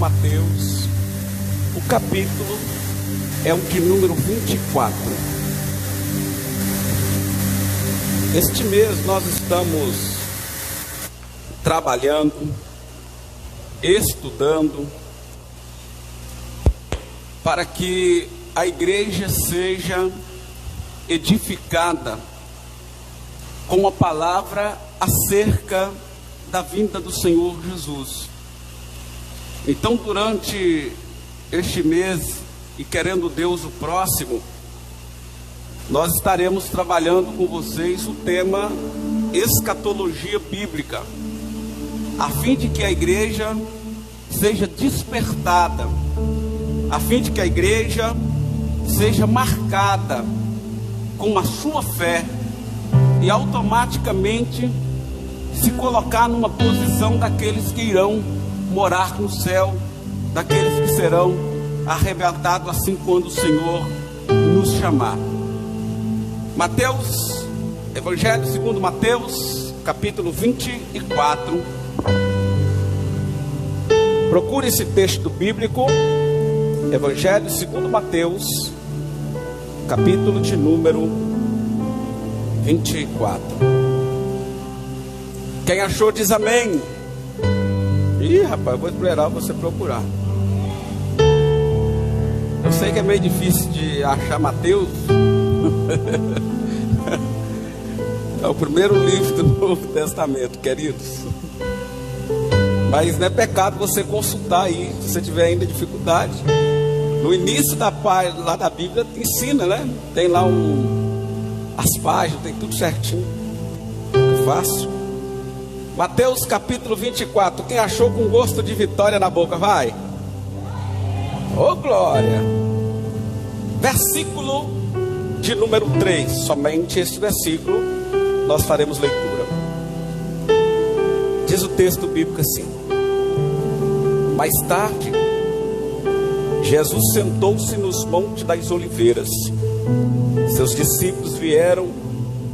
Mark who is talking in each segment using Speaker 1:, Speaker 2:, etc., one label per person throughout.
Speaker 1: Mateus, o capítulo é o de número 24. Este mês nós estamos trabalhando, estudando, para que a igreja seja edificada com a palavra acerca da vinda do Senhor Jesus. Então, durante este mês, e querendo Deus o próximo, nós estaremos trabalhando com vocês o tema escatologia bíblica, a fim de que a igreja seja despertada, a fim de que a igreja seja marcada com a sua fé e automaticamente se colocar numa posição daqueles que irão morar no céu, daqueles que serão arrebatados assim quando o Senhor nos chamar. Mateus, Evangelho segundo Mateus, capítulo 24. Procure esse texto bíblico, Evangelho segundo Mateus, capítulo de número 24. Quem achou diz amém. Ih, rapaz, vou esperar você procurar. Eu sei que é meio difícil de achar Mateus. É o primeiro livro do Novo Testamento, queridos. Mas não é pecado você consultar aí, se você tiver ainda dificuldade. No início da página lá da Bíblia ensina, né? Tem lá as páginas, tem tudo certinho. Fácil. Mateus capítulo 24. Quem achou com gosto de vitória na boca, vai. Ô glória. Versículo de número 3. Somente este versículo nós faremos leitura. Diz o texto bíblico assim: mais tarde, Jesus sentou-se nos montes das oliveiras. Seus discípulos vieram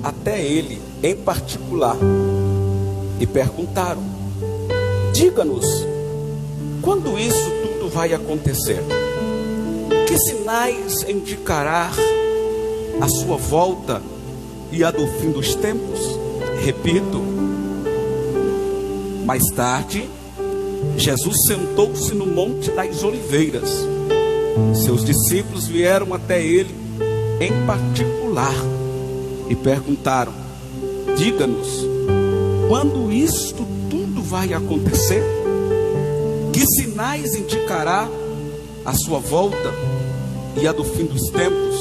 Speaker 1: até ele em particular e perguntaram: diga-nos, quando isso tudo vai acontecer? Que sinais indicará a sua volta e a do fim dos tempos? Repito, mais tarde, Jesus sentou-se no Monte das Oliveiras. Seus discípulos vieram até ele em particular e perguntaram: diga-nos, quando isto tudo vai acontecer? Que sinais indicará a sua volta e a do fim dos tempos?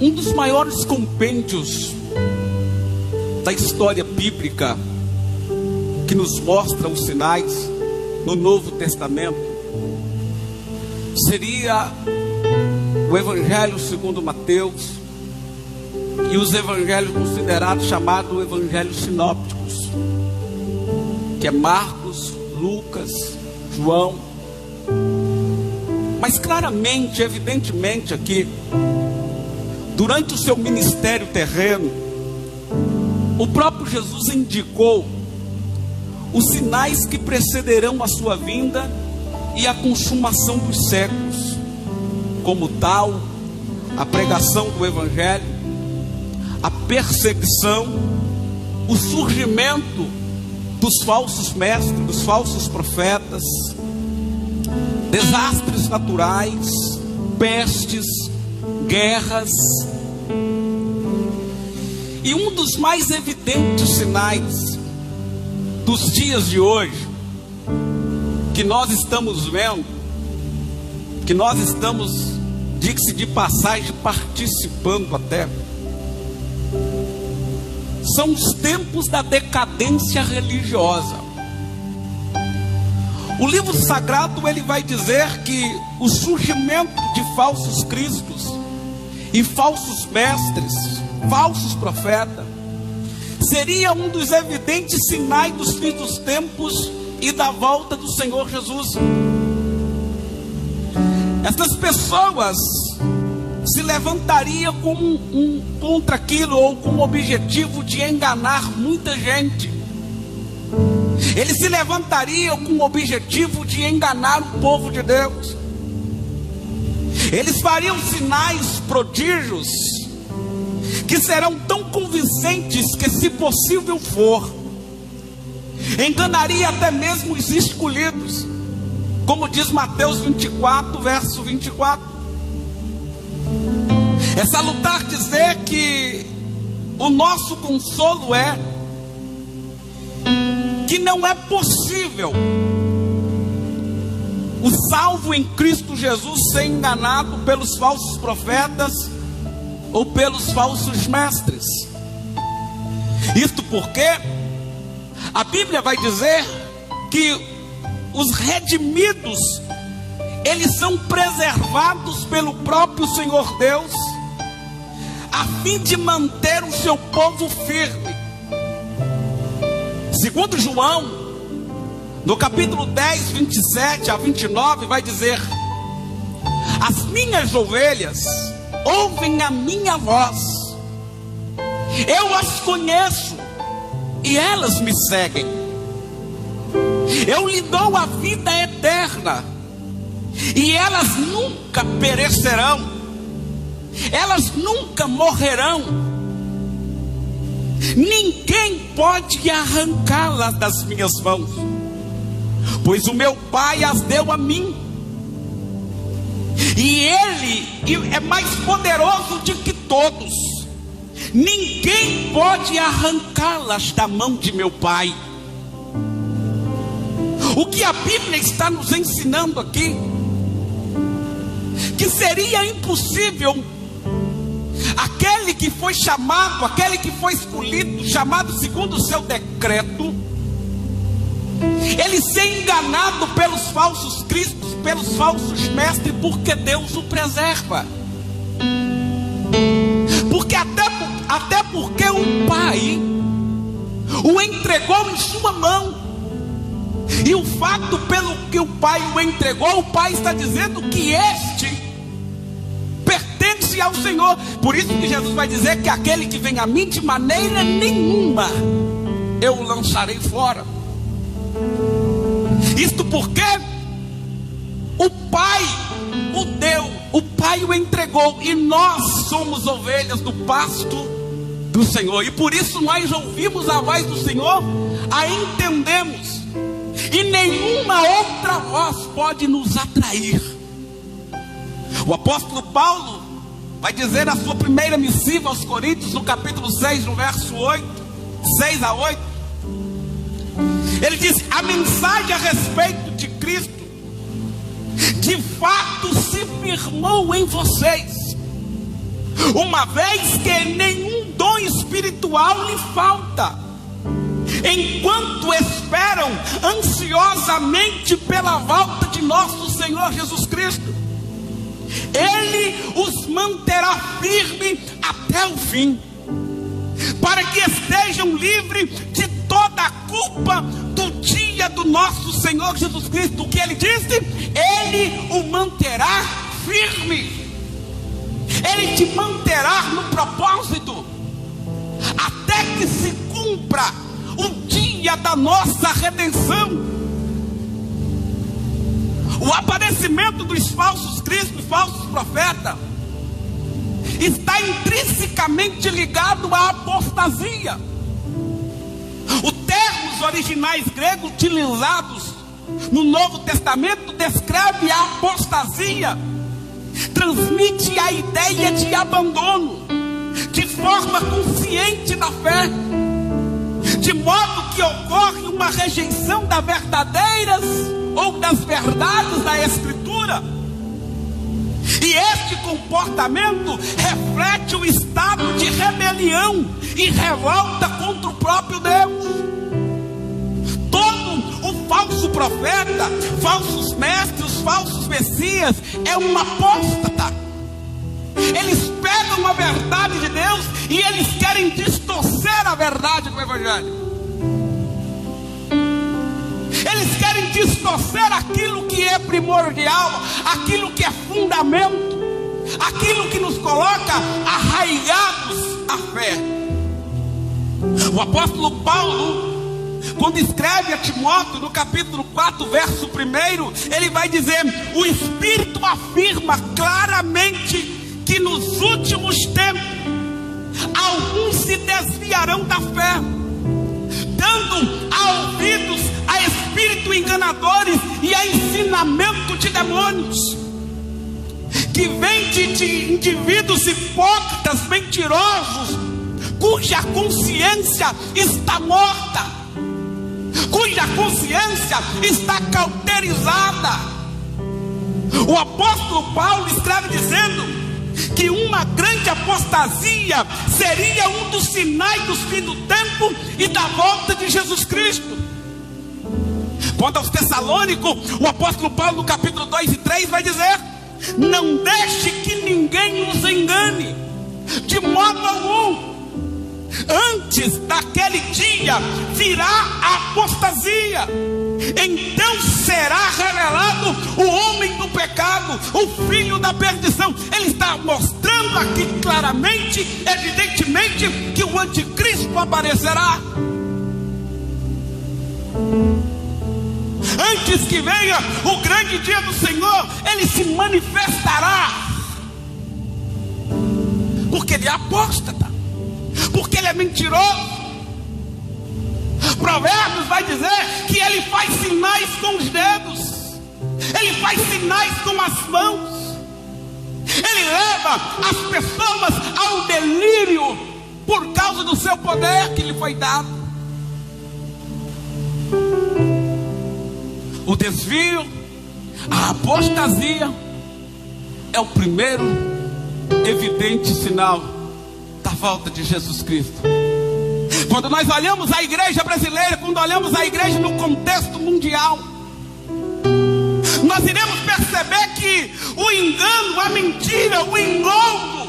Speaker 1: Um dos maiores compêndios da história bíblica que nos mostra os sinais no Novo Testamento seria o Evangelho segundo Mateus e os evangelhos considerados chamados evangelhos sinópticos, que é Marcos, Lucas, João. Mas claramente, evidentemente aqui, durante o seu ministério terreno, o próprio Jesus indicou os sinais que precederão a sua vinda e a consumação dos séculos. Como tal, a pregação do evangelho, a perseguição, o surgimento dos falsos mestres, dos falsos profetas, desastres naturais, pestes, guerras. E um dos mais evidentes sinais dos dias de hoje, que nós estamos vendo, que nós estamos, diga-se de passagem, participando até, são os tempos da decadência religiosa. O livro sagrado ele vai dizer que o surgimento de falsos cristos e falsos mestres, falsos profetas, seria um dos evidentes sinais dos fins dos tempos e da volta do Senhor Jesus. Essas pessoas se levantariam contra aquilo, ou com o objetivo de enganar muita gente. Eles se levantariam com o objetivo de enganar o povo de Deus. Eles fariam sinais, prodígios, que serão tão convincentes que, se possível for, enganaria até mesmo os escolhidos, como diz Mateus 24, verso 24. É salutar dizer que o nosso consolo é que não é possível o salvo em Cristo Jesus ser enganado pelos falsos profetas ou pelos falsos mestres. Isto porque a Bíblia vai dizer que os redimidos, eles são preservados pelo próprio Senhor Deus, a fim de manter o seu povo firme. Segundo João, no capítulo 10, 27 a 29, vai dizer: as minhas ovelhas ouvem a minha voz, eu as conheço e elas me seguem. Eu lhe dou a vida eterna e elas nunca perecerão, elas nunca morrerão, ninguém pode arrancá-las das minhas mãos, pois o meu Pai as deu a mim, e Ele é mais poderoso do que todos, ninguém pode arrancá-las da mão de meu Pai. O que a Bíblia está nos ensinando aqui, que seria impossível aquele que foi chamado, aquele que foi escolhido, chamado segundo o seu decreto, ele ser enganado pelos falsos cristos, pelos falsos mestres, porque Deus o preserva. Porque até porque o Pai o entregou em sua mão. E o fato pelo que o Pai o entregou, o Pai está dizendo que este pertence ao Senhor. Por isso que Jesus vai dizer que aquele que vem a mim, de maneira nenhuma eu o lançarei fora. Isto porque o Pai o deu, o Pai o entregou, e nós somos ovelhas do pasto do Senhor. E por isso nós ouvimos a voz do Senhor, a entendemos, e nenhuma outra voz pode nos atrair. O apóstolo Paulo vai dizer na sua primeira missiva aos Coríntios, no capítulo 6, no verso 6 a 8, ele diz: a mensagem a respeito de Cristo de fato se firmou em vocês, uma vez que nenhum dom espiritual lhe falta, enquanto esperam ansiosamente pela volta de nosso Senhor Jesus Cristo. Ele os manterá firme até o fim, para que estejam livres de toda a culpa do dia do nosso Senhor Jesus Cristo. O que ele disse? Ele o manterá firme, ele te manterá no propósito, até que se cumpra o dia da nossa redenção. O aparecimento dos falsos cristos, falsos profetas, está intrinsecamente ligado à apostasia. Os termos originais gregos utilizados no Novo Testamento descreve a apostasia, transmite a ideia de abandono, de forma consciente da fé, de modo que ocorre uma rejeição das verdadeiras ou das verdades da Escritura. E este comportamento reflete o estado de rebelião e revolta contra o próprio Deus. Todo o falso profeta, falsos mestres, falsos messias, é um apóstata. Eles pegam a verdade de Deus e eles querem distorcer a verdade do Evangelho. Eles querem distorcer aquilo que é primordial, aquilo que é fundamento, aquilo que nos coloca arraigados à fé. O apóstolo Paulo quando escreve a Timóteo, no capítulo 4, verso 1, ele vai dizer: o Espírito afirma claramente que nos últimos tempos alguns se desviarão da fé, dando ouvidos a espíritos enganadores e a ensinamento de demônios, que vem de indivíduos hipócritas, mentirosos, cuja consciência está morta, cuja consciência está cauterizada. O apóstolo Paulo escreve dizendo que uma grande apostasia seria um dos sinais dos fins do tempo e da volta de Jesus Cristo. Quanto aos Tessalônicos, o apóstolo Paulo no capítulo 2 e 3 vai dizer: não deixe que ninguém nos engane, de modo algum. Antes daquele dia virá a apostasia, então será revelado o homem do pecado, o filho da perdição. Ele está mostrando aqui claramente, evidentemente, que o anticristo aparecerá. Antes que venha o grande dia do Senhor, ele se manifestará, porque ele é apóstata, porque ele é mentiroso. Provérbios vai dizer que ele faz sinais com os dedos, ele faz sinais com as mãos, ele leva as pessoas ao delírio por causa do seu poder que lhe foi dado. O desvio, a apostasia é o primeiro evidente sinal da volta de Jesus Cristo. Quando nós olhamos a igreja brasileira, quando olhamos a igreja no contexto mundial, nós iremos perceber que o engano, a mentira, o engodo,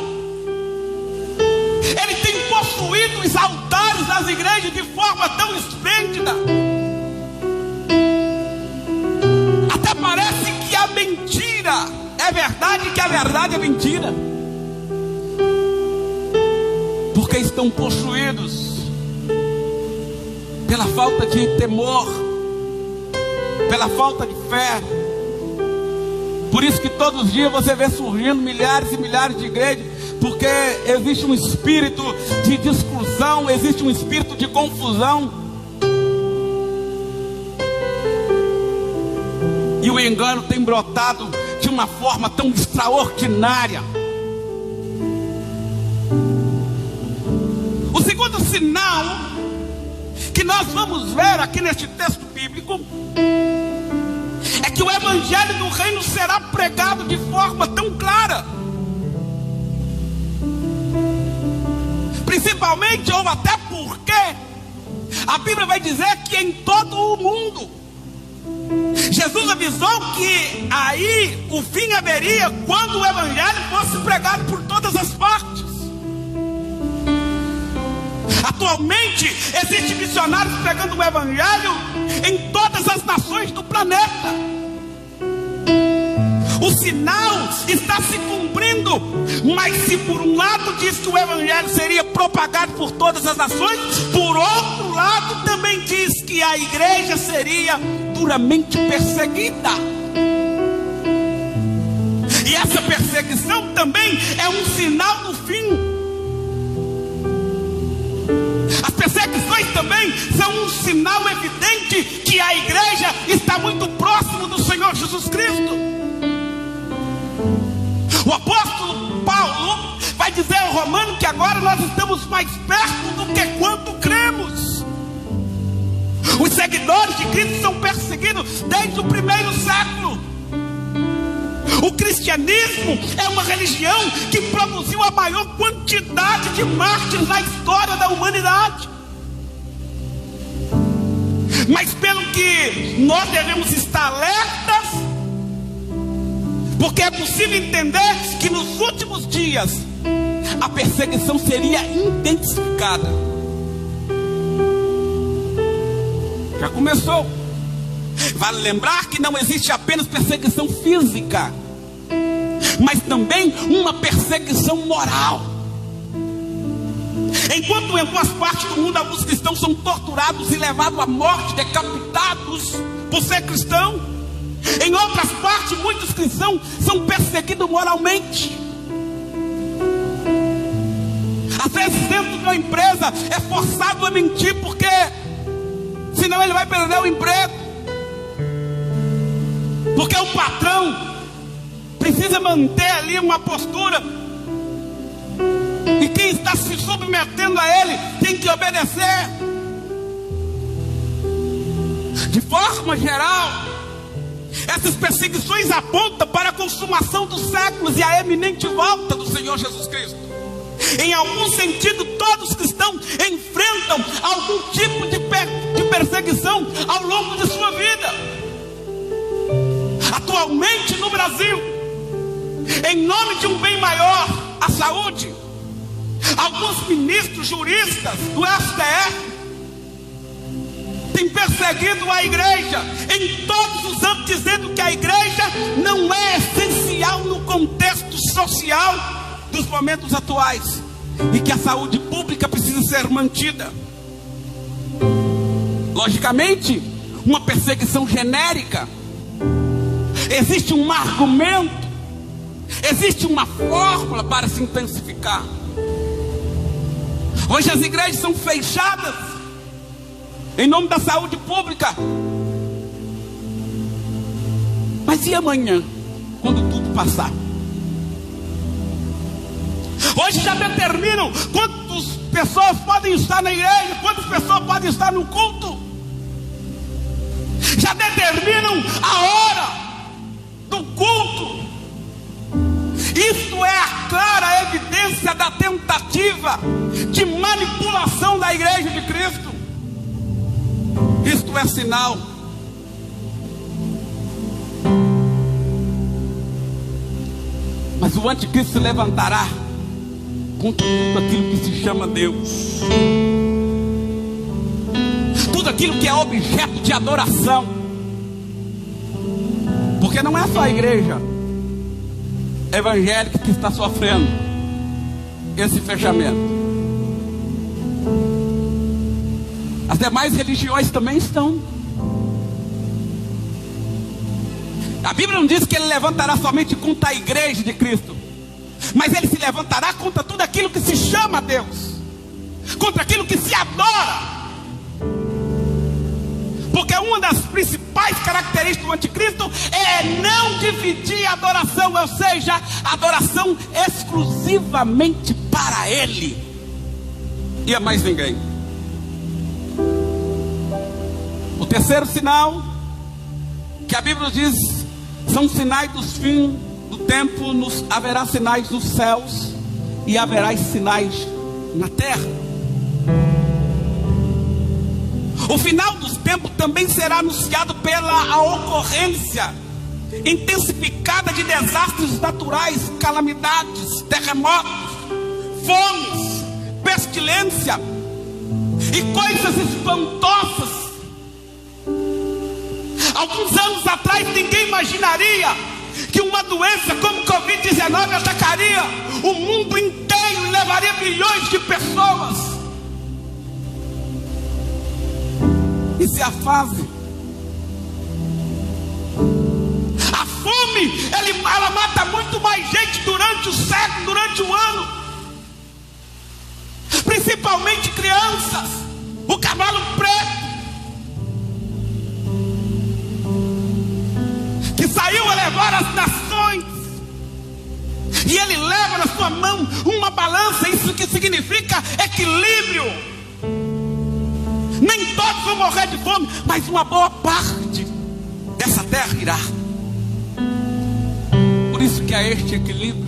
Speaker 1: ele tem possuído os altares das igrejas de forma tão esplêndida. Até parece que a mentira é verdade, que a verdade é mentira, porque estão possuídos pela falta de temor, pela falta de fé. Por isso que todos os dias você vê surgindo milhares e milhares de igrejas, porque existe um espírito de discussão, existe um espírito de confusão, e o engano tem brotado de uma forma tão extraordinária. O segundo sinal que nós vamos ver aqui neste texto bíblico é que o evangelho do reino será pregado de forma tão clara, principalmente, ou até porque a Bíblia vai dizer que em todo o mundo. Jesus avisou que aí o fim haveria quando o evangelho fosse pregado por todas as partes. Atualmente existem missionários pregando o evangelho em todas as nações do planeta. O sinal está se cumprindo, mas se por um lado diz que o evangelho seria propagado por todas as nações, por outro lado também diz que a igreja seria duramente perseguida. E essa perseguição também é um sinal do fim. As perseguições também são um sinal evidente que a igreja está muito próximo do Senhor Jesus Cristo. O apóstolo Paulo vai dizer ao Romano que agora nós estamos mais perto do que quando cremos. Os seguidores de Cristo são perseguidos desde o primeiro século. O cristianismo é uma religião que produziu a maior quantidade de mártires na história da humanidade. Mas pelo que nós devemos estar alertas, porque é possível entender que nos últimos dias a perseguição seria intensificada. Já começou. Vale lembrar que não existe apenas perseguição física, mas também uma perseguição moral. Enquanto em algumas partes do mundo alguns cristãos são torturados e levados à morte, decapitados por ser cristão, em outras partes muitos cristãos são perseguidos moralmente. Às vezes dentro de uma empresa é forçado a mentir, porque senão ele vai perder o emprego, porque o patrão precisa manter ali uma postura, e quem está se submetendo a ele tem que obedecer. De forma geral, essas perseguições apontam para a consumação dos séculos e a eminente volta do Senhor Jesus Cristo. Em algum sentido, todos os cristãos enfrentam algum tipo de perseguição ao longo de sua vida. Atualmente no Brasil, em nome de um bem maior, a saúde, alguns ministros juristas do STF têm perseguido a igreja em todos os âmbitos, dizendo que a igreja não é essencial no contexto social dos momentos atuais e que a saúde pública precisa ser mantida. Logicamente, uma perseguição genérica, existe um argumento, existe uma fórmula para se intensificar. Hoje as igrejas são fechadas em nome da saúde pública. Mas e amanhã, quando tudo passar? Hoje já determinam quantas pessoas podem estar na igreja, quantas pessoas podem estar no culto. Já determinam a hora do culto. Isto é a clara evidência da tentativa de manipulação da igreja de Cristo. Isto é sinal mas o anticristo se levantará contra tudo aquilo que se chama Deus, tudo aquilo que é objeto de adoração, porque não é só a igreja evangélica que está sofrendo esse fechamento. As demais religiões também estão. A Bíblia não diz que ele levantará somente contra a igreja de Cristo, mas ele se levantará contra tudo aquilo que se chama Deus, contra aquilo que se adora. Porque uma das principais características do anticristo é não dividir a adoração, ou seja, a adoração exclusivamente para ele e a mais ninguém. O terceiro sinal que a Bíblia diz são sinais dos fins do tempo. Haverá sinais nos céus e haverá sinais na terra. O final dos tempos também será anunciado pela ocorrência intensificada de desastres naturais, calamidades, terremotos, fomes, pestilência e coisas espantosas. Alguns anos atrás ninguém imaginaria que uma doença como Covid-19 atacaria o mundo inteiro e levaria milhões de pessoas. Isso é a fase. A fome, ela mata muito mais gente durante o século, durante o ano. Principalmente crianças. O cavalo preto, que saiu a levar as nações, e ele leva na sua mão uma balança. Isso que significa equilíbrio. Nem todos vão morrer de fome, mas uma boa parte dessa terra irá. Por isso que há este equilíbrio.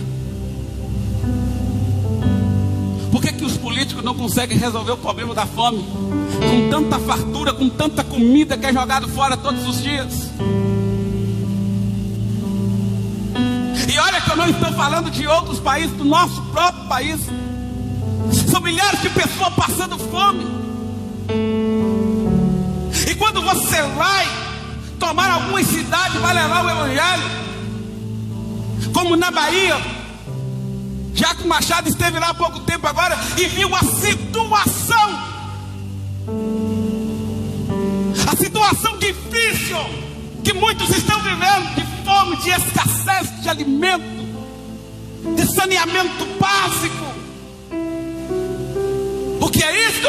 Speaker 1: Por que os políticos não conseguem resolver o problema da fome? Com tanta fartura, com tanta comida que é jogado fora todos os dias. E olha que eu não estou falando de outros países, do nosso próprio país. São milhares de pessoas passando fome. E quando você vai tomar alguma cidade, vai levar o evangelho, como na Bahia, Tiago Machado esteve lá há pouco tempo agora e viu a situação difícil que muitos estão vivendo, de fome, de escassez de alimento, de saneamento básico. O que é isto?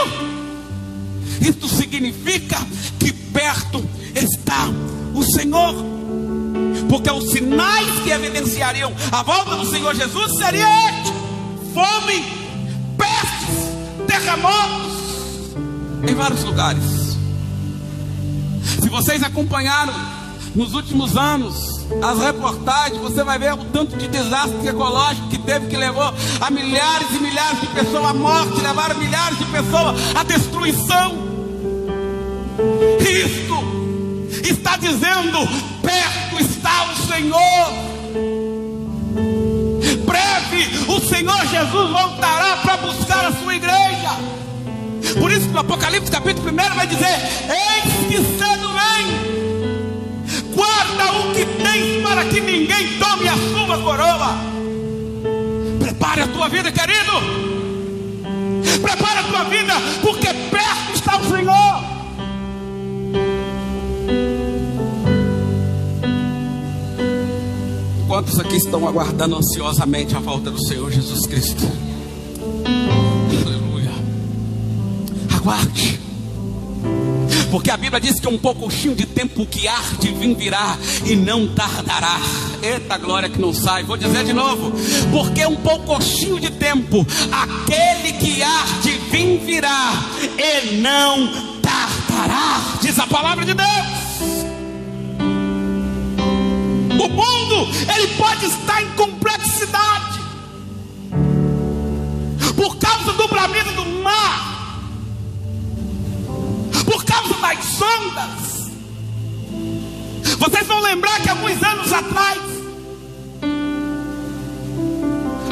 Speaker 1: Isto significa que perto está o Senhor, porque os sinais que evidenciariam a volta do Senhor Jesus seria este: fome, pestes, terremotos em vários lugares. Se vocês acompanharam nos últimos anos as reportagens, você vai ver o tanto de desastre ecológico que teve, que levou a milhares e milhares de pessoas à morte, levaram milhares de pessoas à destruição. Isto está dizendo: perto está o Senhor. Breve o Senhor Jesus voltará para buscar a sua igreja. Por isso no Apocalipse capítulo 1 vai dizer: eis que cedo vem. Guarda o que tens para que ninguém tome a sua coroa. Prepare a tua vida, querido. Prepare a tua vida, porque perto está o Senhor. Quantos aqui estão aguardando ansiosamente a volta do Senhor Jesus Cristo? Aleluia. Aguarde, porque a Bíblia diz que um pouquinho de tempo que há de vir virá e não tardará. Eita glória que não sai. Vou dizer de novo: porque um pouquinho de tempo, aquele que há de vir virá e não tardará, diz a palavra de Deus. O mundo, ele pode estar em complexidade por causa do bramido do mar, por causa das ondas. Vocês vão lembrar que alguns anos atrás,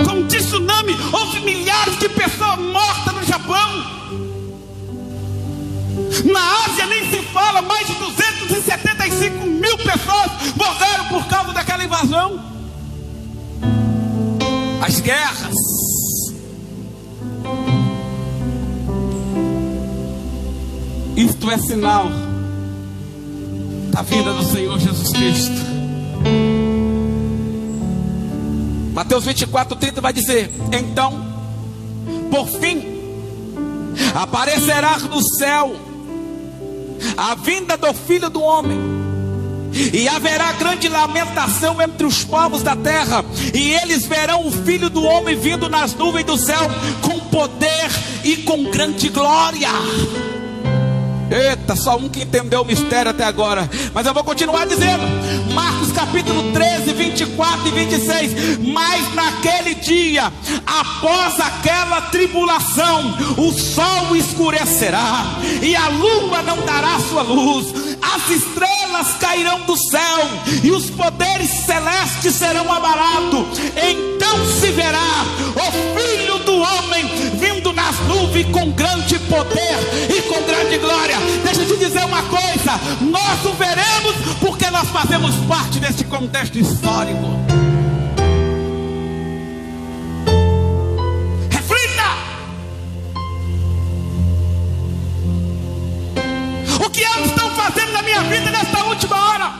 Speaker 1: com um tsunami, houve milhares de pessoas mortas no Japão. Na Ásia nem se fala, mais de 275 mil pessoas morreram por causa daquela invasão. As guerras, isto é sinal da vinda do Senhor Jesus Cristo. Mateus 24:30 vai dizer: então, por fim, aparecerá no céu a vinda do Filho do Homem, e haverá grande lamentação entre os povos da terra, e eles verão o Filho do Homem vindo nas nuvens do céu com poder e com grande glória. Eita, só um que entendeu o mistério até agora, mas eu vou continuar dizendo. Marcos capítulo 13, 24 e 26. Mas naquele dia, após aquela tribulação, o sol escurecerá, e a lua não dará sua luz, as estrelas cairão do céu, e os poderes celestes serão abalados. Então se verá o Filho do Homem vindo nas nuvens com grande poder e com grande glória. Deixa eu te dizer uma coisa: nós o veremos porque nós fazemos parte desse contexto histórico. Reflita: o que eles estão fazendo na minha vida nesta última hora?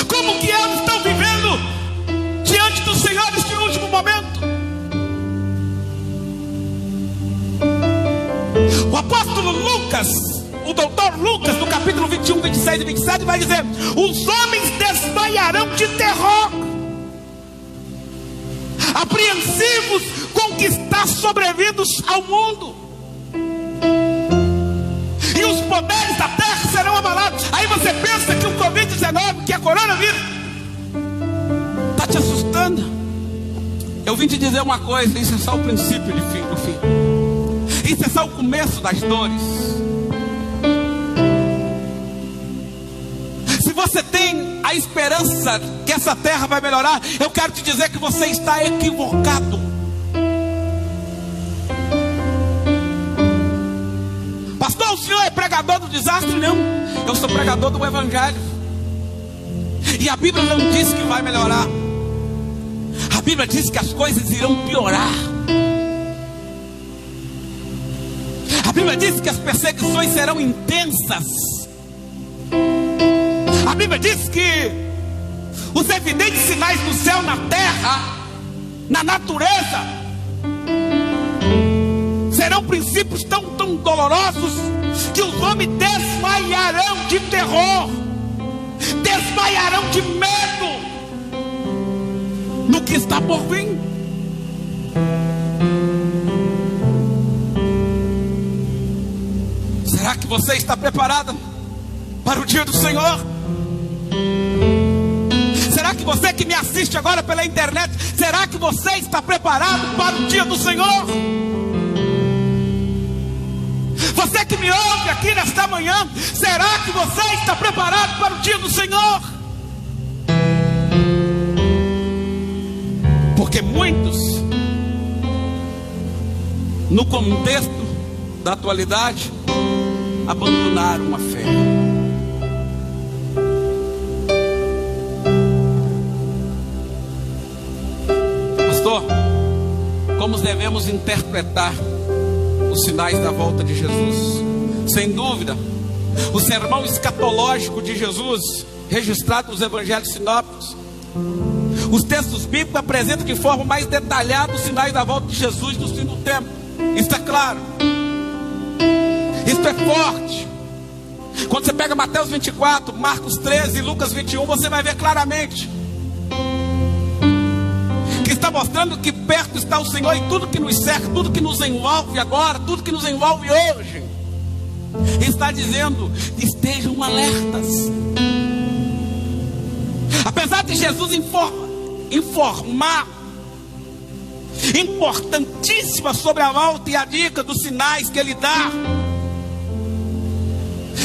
Speaker 1: Como que eles estão vivendo diante do Senhor neste último momento? O apóstolo Lucas, o doutor Lucas, no capítulo 21, 26 e 27, vai dizer: os homens desmaiarão de terror, apreensivos com o que está sobrevindo ao mundo, e os poderes da terra serão abalados. Aí você pensa que o Covid-19, que é coronavírus, está te assustando? Eu vim te dizer uma coisa: isso é só o princípio do fim. Isso é só o começo das dores. Se você tem a esperança que essa terra vai melhorar, eu quero te dizer que você está equivocado. Pastor, o senhor é pregador do desastre? Não, eu sou pregador do evangelho. E a Bíblia não diz que vai melhorar. A Bíblia diz que as coisas irão piorar. A Bíblia diz que as perseguições serão intensas. A Bíblia diz que os evidentes sinais do céu na terra, na natureza, serão princípios tão dolorosos que os homens desmaiarão de terror, desmaiarão de medo no que está por vir. Será que você está preparada para o dia do Senhor? Será que você que me assiste agora pela internet, será que você está preparado para o dia do Senhor? Você que me ouve aqui nesta manhã, será que você está preparado para o dia do Senhor? Porque muitos, no contexto da atualidade, abandonaram a fé. Pastor, como devemos interpretar os sinais da volta de Jesus? Sem dúvida, o sermão escatológico de Jesus, registrado nos evangelhos sinópticos, os textos bíblicos apresentam de forma mais detalhada os sinais da volta de Jesus no fim do tempo. Isso é claro, isso é forte. Quando você pega Mateus 24, Marcos 13 e Lucas 21, você vai ver claramente que está mostrando que perto está o Senhor, e tudo que nos cerca, tudo que nos envolve agora, tudo que nos envolve hoje, está dizendo: estejam alertas. Apesar de Jesus informar importantíssima sobre a volta e a dica dos sinais que ele dá,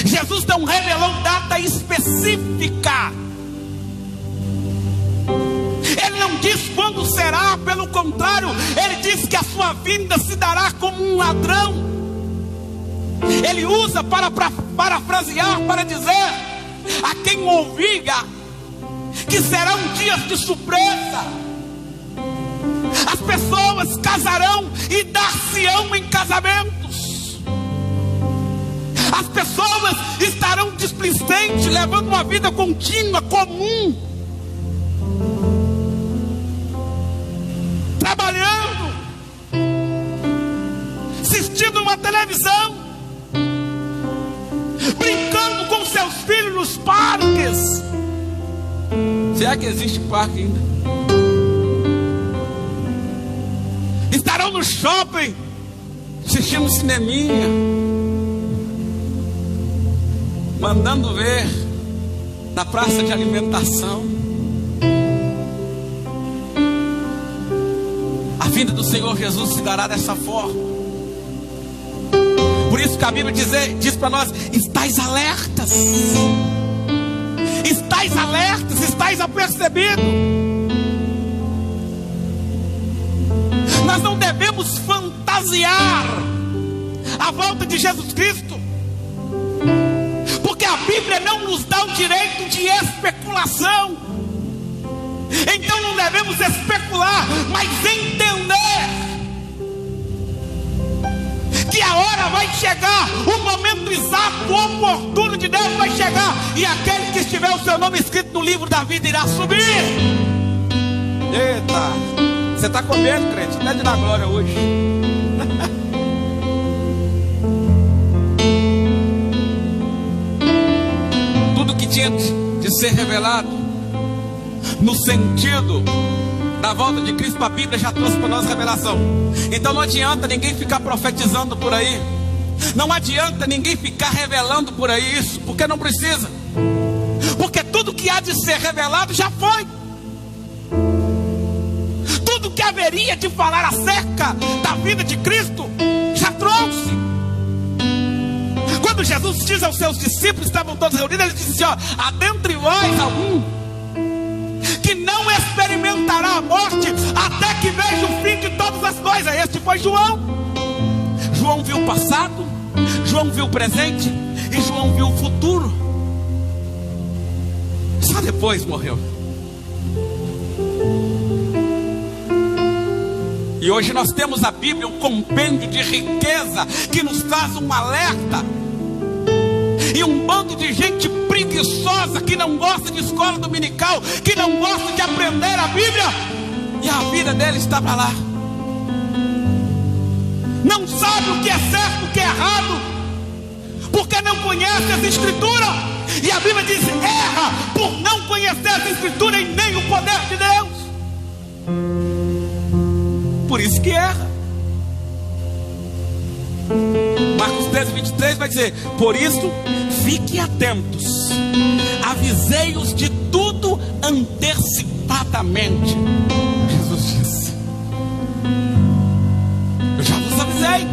Speaker 1: Jesus não revelou data específica. Ele não diz quando será, pelo contrário, ele diz que a sua vinda se dará como um ladrão. Ele usa para parafrasear, para dizer a quem ouvia que serão dias de surpresa. As pessoas casarão e dar-se-ão em casamentos. As pessoas estarão displicentes, levando uma vida contínua, comum, trabalhando, assistindo uma televisão, brincando com seus filhos nos parques. Será que existe parque ainda? Estarão no shopping, assistindo cineminha, mandando ver na praça de alimentação. A vinda do Senhor Jesus se dará dessa forma. Por isso que a Bíblia diz para nós: estais alertas, estais alertas, estais apercebidos. Nós não devemos fantasiar a volta de Jesus Cristo, porque a Bíblia não nos dá o direito de especulação. Então não devemos especular, mas entender que a hora vai chegar, o momento exato, oportuno de Deus vai chegar, e aquele que estiver o seu nome escrito no livro da vida irá subir. Eita, você está com medo, crente? Não é de dar glória hoje. Tudo que tinha de ser revelado no sentido da volta de Cristo, a Bíblia já trouxe para nós revelação. Então não adianta ninguém ficar profetizando por aí, não adianta ninguém ficar revelando por aí isso, porque não precisa, porque tudo que há de ser revelado já foi. Tudo que haveria de falar acerca da vida de Cristo já trouxe. Quando Jesus diz aos seus discípulos, estavam todos reunidos, ele disse assim: ó, há dentre vós algum que não experimentará a morte até que veja o fim de todas as coisas. Este foi João. João viu o passado, João viu o presente e João viu o futuro. São Só depois morreu. E hoje nós temos a Bíblia, um compêndio de riqueza que nos traz um alerta. E um bando de gente preguiçosa que não gosta de escola dominical, que não gosta de aprender a Bíblia, e a vida dele está para lá. Não sabe o que é certo, o que é errado, porque não conhece as Escrituras. E a Bíblia diz: erra por não conhecer as Escrituras e nem o poder de Deus. Por isso que erra. Marcos 13:23 vai dizer: por isso, fiquem atentos, avisei-os de tudo antecipadamente. Jesus disse: eu já vos avisei,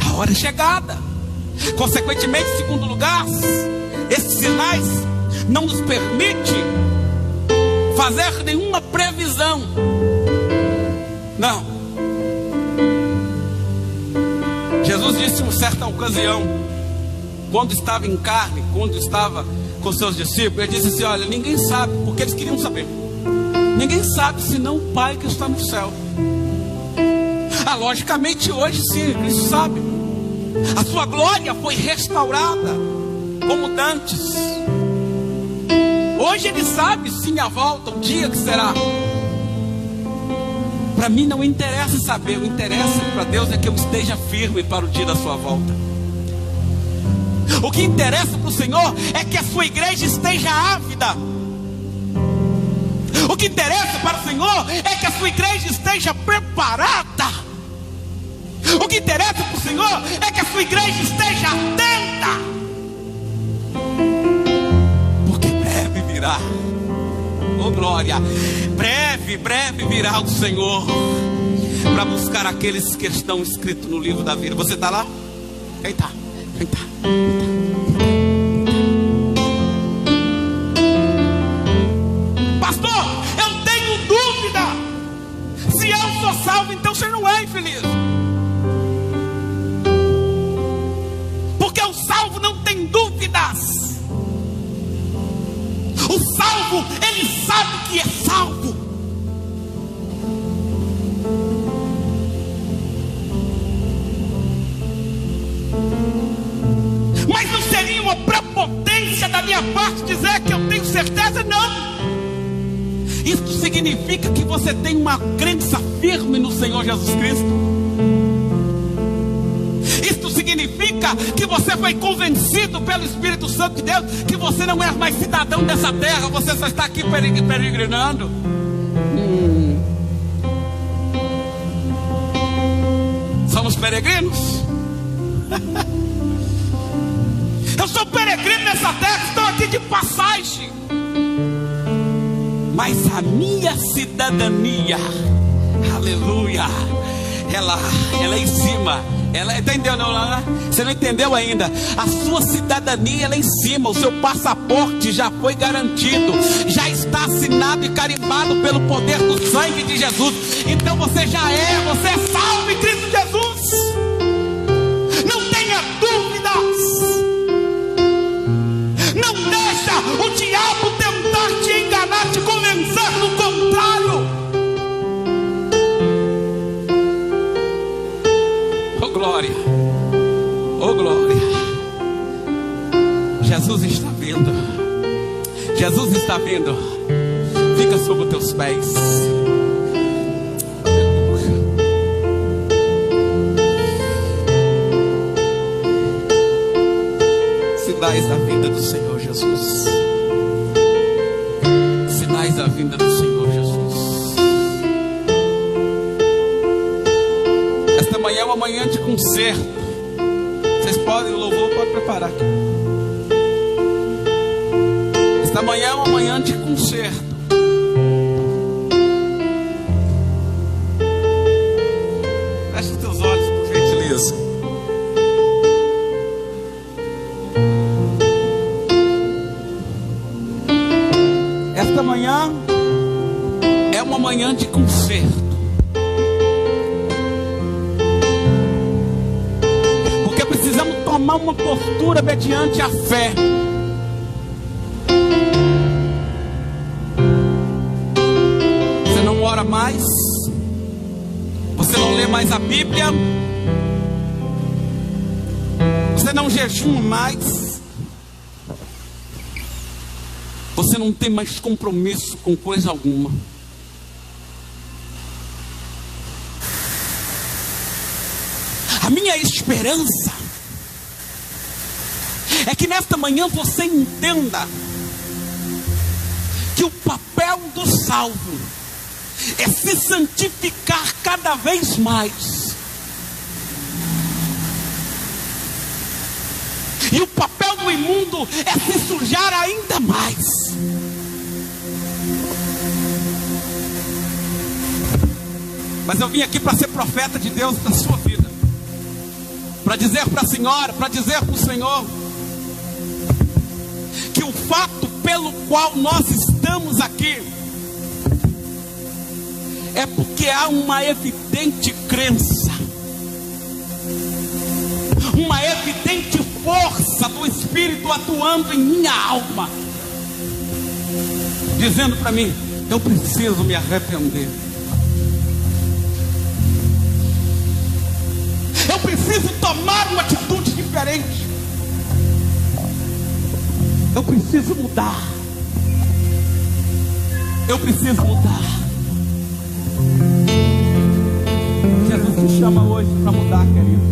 Speaker 1: a hora é chegada. Consequentemente, em segundo lugar, esses sinais não nos permitem fazer nenhuma previsão. Não. Jesus disse em uma certa ocasião, quando estava em carne, quando estava com seus discípulos, ele disse assim: olha, ninguém sabe, porque eles queriam saber. Ninguém sabe senão o Pai que está no céu. Logicamente hoje sim, Cristo sabe. A sua glória foi restaurada como dantes. Hoje ele sabe sim a volta, o dia que será. Para mim não interessa saber, o interesse para Deus é que eu esteja firme para o dia da sua volta. O que interessa para o Senhor é que a sua igreja esteja ávida. O que interessa para o Senhor é que a sua igreja esteja preparada. O que interessa para o Senhor é que a sua igreja esteja atenta, porque breve virá. Oh glória, breve virá o Senhor para buscar aqueles que estão escritos no livro da vida. Você está lá? Quem está? Quem está? Pastor, eu tenho dúvida. Se eu sou salvo, então você não é infeliz. Porque o salvo não tem dúvidas. O salvo, ele sabe que é salvo. Mas não seria uma prepotência da minha parte dizer que eu tenho certeza? Não. Isso significa que você tem uma crença firme no Senhor Jesus Cristo. Isso significa que você foi convencido pelo Espírito Santo de Deus que você não é mais cidadão dessa terra, você só está aqui peregrinando. Somos peregrinos. Eu sou peregrino nessa terra, estou aqui de passagem. Mas a minha cidadania, aleluia, ela é em cima. Ela entendeu, não? Você não entendeu ainda? A sua cidadania ela é em cima. O seu passaporte já foi garantido, já está assinado e carimbado pelo poder do sangue de Jesus. Então você é salvo em Cristo Jesus. Não tenha dúvidas. Não deixa o diabo tentar te enganar, te convencer do contrário. Glória, oh glória. Jesus está vindo. Jesus está vindo. Fica sobre os teus pés. Aleluia. Sinais da vinda do Senhor Jesus. Sinais da vinda do Senhor Jesus. Amanhã é uma manhã de concerto. Vocês podem, o louvor pode preparar aqui. Esta manhã é uma manhã de concerto. Feche os teus olhos, por gentileza. Esta manhã é uma manhã de concerto. Tomar uma postura mediante a fé. ora mais, você não lê mais a Bíblia, você não jejuma mais, você não tem mais compromisso com coisa alguma. A minha esperança é que nesta manhã você entenda que o papel do salvo é se santificar cada vez mais. E o papel do imundo é se sujar ainda mais. Mas eu vim aqui para ser profeta de Deus na sua vida, para dizer para a senhora, para dizer para o Senhor, que o fato pelo qual nós estamos aqui é porque há uma evidente crença, uma evidente força do Espírito atuando em minha alma, dizendo para mim: eu preciso me arrepender, eu preciso tomar uma atitude diferente, eu preciso mudar, eu preciso mudar. Jesus te chama hoje para mudar, querido.